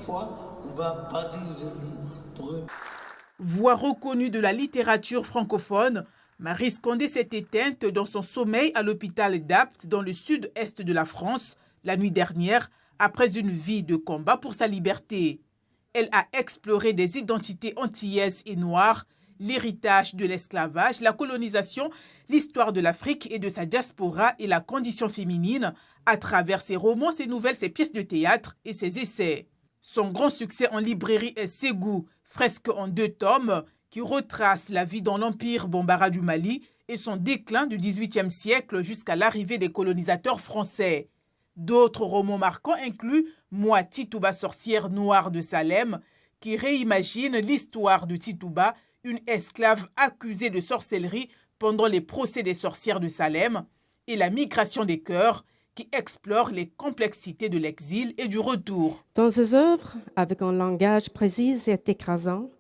fois, on va parler de nous. Voix reconnue de la littérature francophone, Maryse Condé s'est éteinte dans son sommeil à l'hôpital d'Apt dans le sud-est de la France la nuit dernière après une vie de combat pour sa liberté. Elle a exploré des identités antillaises et noires, l'héritage de l'esclavage, la colonisation, l'histoire de l'Afrique et de sa diaspora et la condition féminine à travers ses romans, ses nouvelles, ses pièces de théâtre et ses essais. Son grand succès en librairie est Ségou, fresque en 2 tomes, qui retrace la vie dans l'empire Bambara du Mali et son déclin du XVIIIe siècle jusqu'à l'arrivée des colonisateurs français. D'autres romans marquants incluent Moi, Tituba, sorcière noire de Salem, qui réimagine l'histoire de Tituba, une esclave accusée de sorcellerie pendant les procès des sorcières de Salem, et La migration des cœurs, qui explore les complexités de l'exil et du retour. Dans ses œuvres, avec un langage précis et écrasant,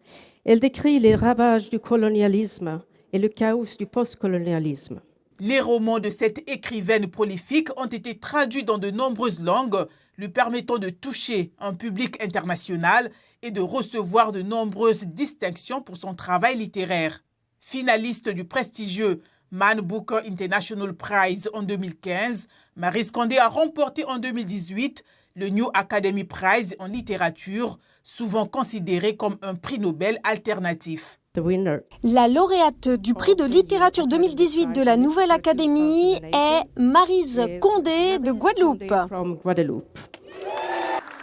elle décrit les ravages du colonialisme et le chaos du postcolonialisme. Les romans de cette écrivaine prolifique ont été traduits dans de nombreuses langues, lui permettant de toucher un public international et de recevoir de nombreuses distinctions pour son travail littéraire. Finaliste du prestigieux Man Booker International Prize en 2015, Maryse Condé a remporté en 2018 le New Academy Prize en littérature, souvent considéré comme un prix Nobel alternatif. La lauréate du prix de littérature 2018 de la Nouvelle Académie est Maryse Condé de Guadeloupe.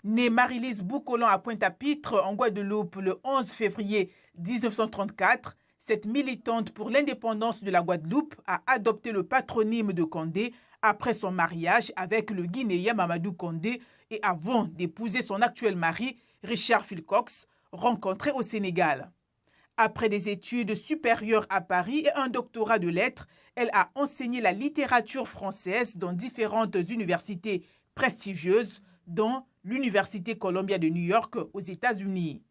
Née Marie-Lise Boucolan à Pointe-à-Pitre, en Guadeloupe, le 11 février 1934, cette militante pour l'indépendance de la Guadeloupe a adopté le patronyme de Condé après son mariage avec le Guinéen Mamadou Condé et avant d'épouser son actuel mari, Richard Philcox, rencontré au Sénégal. Après des études supérieures à Paris et un doctorat de lettres, elle a enseigné la littérature française dans différentes universités prestigieuses, dont l'Université Columbia de New York aux États-Unis.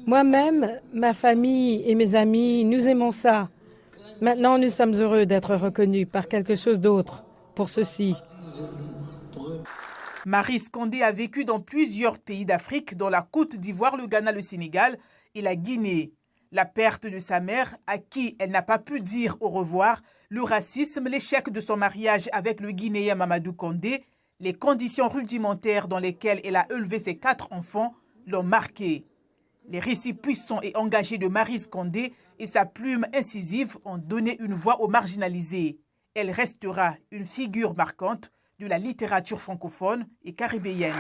Moi-même, ma famille et mes amis, nous aimons ça. Maintenant, nous sommes heureux d'être reconnus par quelque chose d'autre pour ceci. Maryse Condé a vécu dans plusieurs pays d'Afrique, dont la Côte d'Ivoire, le Ghana, le Sénégal et la Guinée. La perte de sa mère, à qui elle n'a pas pu dire au revoir, le racisme, l'échec de son mariage avec le Guinéen Mamadou Condé, les conditions rudimentaires dans lesquelles elle a élevé ses 4 enfants l'ont marquée. Les récits puissants et engagés de Maryse Condé et sa plume incisive ont donné une voix aux marginalisés. Elle restera une figure marquante de la littérature francophone et caribéenne.